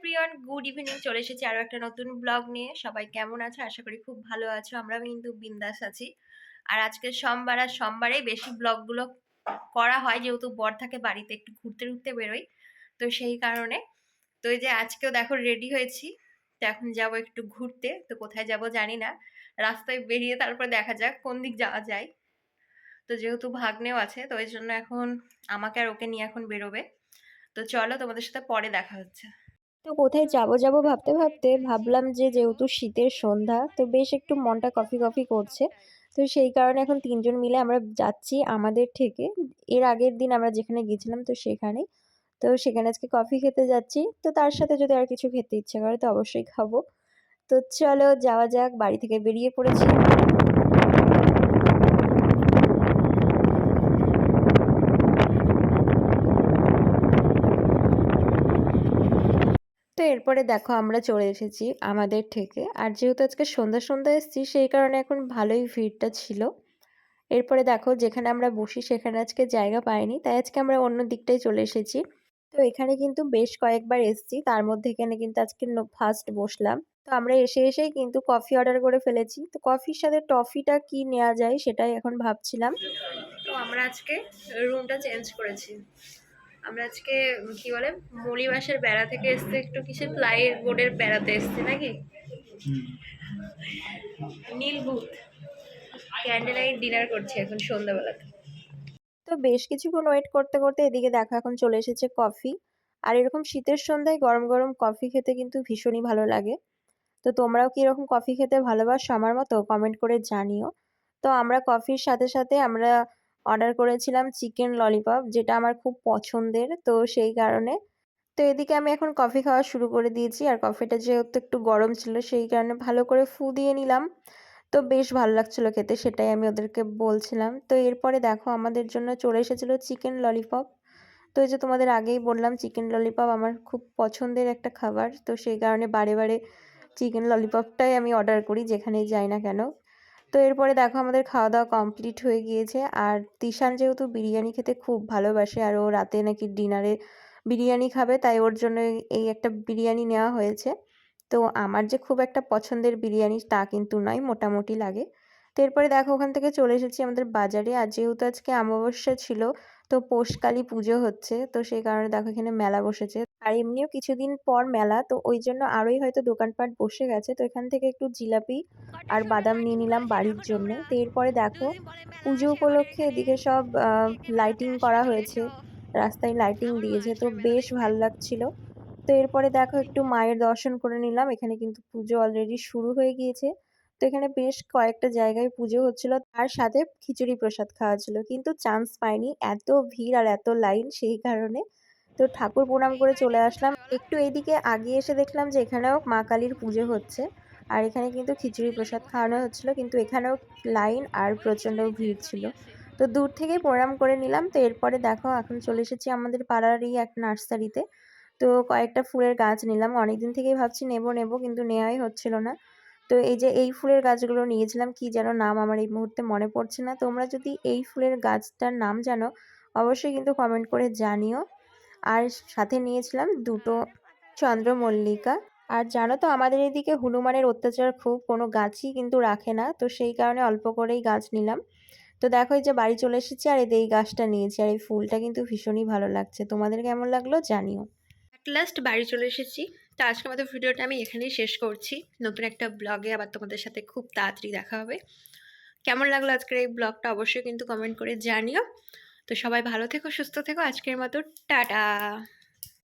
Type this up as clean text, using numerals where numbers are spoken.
Everyone, good evening. চলে এসেছি আরো একটা নতুন ব্লগ নিয়ে। সবাই কেমন আছে? আশা করি খুব ভালো আছো। আমরা কিন্তু বিন্দাস আছি। আর আজকে সোমবার, আর সোমবারেই বেশি ব্লগগুলো করা হয়, যেহেতু বর থাকে বাড়িতে, একটু ঘুরতে ঘুরতে বেরোই, তো সেই কারণে। তো এই যে আজকেও দেখো রেডি হয়েছি, তো এখন যাবো একটু ঘুরতে। তো কোথায় যাব জানি না, রাস্তায় বেরিয়ে তারপর দেখা যাক কোন দিক যাওয়া যায়। তো যেহেতু ভাগ্নেও আছে, তো এই জন্য এখন আমাকে আর ওকে নিয়ে এখন বেরোবে। তো চলো, তোমাদের সাথে পরে দেখা হচ্ছে। তো কোথায় যাবো যাবো ভাবতে ভাবতে ভাবলাম যে যেহেতু শীতের সন্ধ্যা, তো বেশ একটু মনটা কফি কফি করছে। তো সেই কারণে এখন তিনজন মিলে আমরা যাচ্ছি আমাদের থেকে। এর আগের দিন আমরা যেখানে গেছিলাম তো সেখানে, তো সেখানে আজকে কফি খেতে যাচ্ছি। তো তার সাথে যদি আর কিছু খেতে ইচ্ছে করে তো অবশ্যই খাবো। তো চলো যাওয়া যাক, বাড়ি থেকে বেরিয়ে পড়েছি। তো এরপরে দেখো আমরা চলে এসেছি আমাদের থেকে। আর যেহেতু আজকে সন্ধ্যা সন্ধ্যা এসেছি সেই কারণে এখন ভালোই ভিড়টা ছিল। এরপরে দেখো যেখানে আমরা বসি সেখানে আজকে জায়গা পাইনি, তাই আজকে আমরা অন্য দিকটাই চলে এসেছি। তো এখানে কিন্তু বেশ কয়েকবার এসেছি, তার মধ্যে এখানে কিন্তু আজকে ফার্স্ট বসলাম। তো আমরা এসে এসেই কিন্তু কফি অর্ডার করে ফেলেছি। তো কফির সাথে টফিটা কি নেওয়া যায় সেটাই এখন ভাবছিলাম। তো আমরা আজকে রুমটা চেঞ্জ করেছি। আমরা আজকে কি বলে, মলিবাসের বেড়া থেকে এসছে, একটু কিসের প্লাই বোর্ডের বেড়াতে এসছে নাকি, নীলভূত। ক্যান্ডেল লাইট ডিনার করছি এখন সন্ধ্যাবেলাতে। তো বেশ কিছুক্ষণ ওয়েট করতে করতে এদিকে দেখো এখন চলে এসেছে কফি। আর এরকম শীতের সন্ধ্যায় গরম গরম কফি খেতে কিন্তু ভীষণই ভালো লাগে। তো তোমরাও কি এরকম কফি খেতে ভালোবাসো আমার মতো? কমেন্ট করে জানিও। তো আমরা কফির সাথে সাথে আমরা অর্ডার করেছিলাম চিকেন ললিপপ, যেটা আমার খুব পছন্দের, তো সেই কারণে। তো এদিকে আমি এখন কফি খাওয়া শুরু করে দিয়েছি। আর কফিটা যেহেতু একটু গরম ছিল সেই কারণে ভালো করে ফু দিয়ে নিলাম। তো বেশ ভালো লাগছিল খেতে, সেটাই আমি ওদেরকে বলছিলাম। তো এরপরে দেখো আমাদের জন্য চলে এসেছিল চিকেন ললিপপ। তো এই যে তোমাদের আগেই বললাম চিকেন ললিপপ আমার খুব পছন্দের একটা খাবার, তো সেই কারণে বারে বারে চিকেন ললিপপটাই আমি অর্ডার করি যেখানেই যাই না কেন। তো এরপরে দেখো আমাদের খাওয়া দাওয়া কমপ্লিট হয়ে গিয়েছে। আর তিশান যেহেতু বিরিয়ানি খেতে খুব ভালোবাসে আর ও রাতে নাকি ডিনারে বিরিয়ানি খাবে, তাই ওর জন্য এই একটা বিরিয়ানি নেওয়া হয়েছে। তো আমার যে খুব একটা পছন্দের বিরিয়ানি তা কিন্তু নয়, মোটামুটি লাগে। তো এরপরে দেখো ওখান থেকে চলে এসেছি আমাদের বাজারে। আর যেহেতু আজকে অমাবস্যা ছিল, তো পৌষকালী পুজো হচ্ছে, তো সেই কারণে দেখো এখানে মেলা বসেছে। আর এমনিও কিছুদিন পর মেলা, তো ওই জন্য আরোই হয়তো দোকানপাট বসে গেছে। তো এখান থেকে একটু জিলাপি আর বাদাম নিয়ে নিলাম বাড়ির জন্যে। তো এরপরে দেখো পুজো উপলক্ষে এদিকে সব লাইটিং করা হয়েছে, রাস্তায় লাইটিং দিয়েছে, তো বেশ ভালো লাগছিল। তো এরপরে দেখো একটু মায়ের দর্শন করে নিলাম। এখানে কিন্তু পুজো অলরেডি শুরু হয়ে গিয়েছে। তো এখানে বেশ কয়েকটা জায়গায় পুজো হচ্ছিল, তার সাথে খিচুড়ি প্রসাদ খাওয়া ছিল, কিন্তু চান্স পাইনি, এত ভিড় আর এত লাইন সেই কারণে। তো ঠাকুর প্রণাম করে চলে আসলাম। একটু এইদিকে আগিয়ে এসে দেখলাম যে এখানেও মা কালীর পুজো হচ্ছে। আর এখানে কিন্তু খিচুড়ি প্রসাদ খাওয়ানো হচ্ছিল, কিন্তু এখানেও লাইন আর প্রচণ্ড ভিড় ছিল। তো দূর থেকেই প্রণাম করে নিলাম। তো এরপরে দেখো এখন চলে এসেছি আমাদের পাড়ারই এক নার্সারিতে। তো কয়েকটা ফুলের গাছ নিলাম, অনেকদিন থেকেই ভাবছি নেব নেব, কিন্তু নেওয়াই হচ্ছিল না। তো এই যে এই ফুলের গাছগুলো নিয়েছিলাম, কি যেন নাম আমার এই মুহূর্তে মনে পড়ছে না। তোমরা যদি এই ফুলের গাছটার নাম জানো অবশ্যই কিন্তু কমেন্ট করে জানিও। আর সাথে নিয়েছিলাম দুটো চন্দ্রমল্লিকা। আর জানো তো আমাদের এদিকে হনুমানের অত্যাচার খুব, কোনো গাছই কিন্তু রাখে না, তো সেই কারণে অল্প করেই গাছ নিলাম। তো দেখো এই যে বাড়ি চলে এসেছি আর এই গাছটা নিয়েছি, আর এই ফুলটা কিন্তু ভীষণই ভালো লাগছে। তোমাদের কেমন লাগলো জানিও। অ্যাট লাস্ট বাড়ি চলে এসেছি। তো আজকের মতো ভিডিওটা আমি এখানেই শেষ করছি। নতুন একটা ব্লগে আবার তোমাদের সাথে খুব তাড়াতাড়ি দেখা হবে। কেমন লাগলো আজকের এই ব্লগটা অবশ্যই কিন্তু কমেন্ট করে জানিও। তো সবাই ভালো থেকো, সুস্থ থেকো। আজকের মতো টাটা।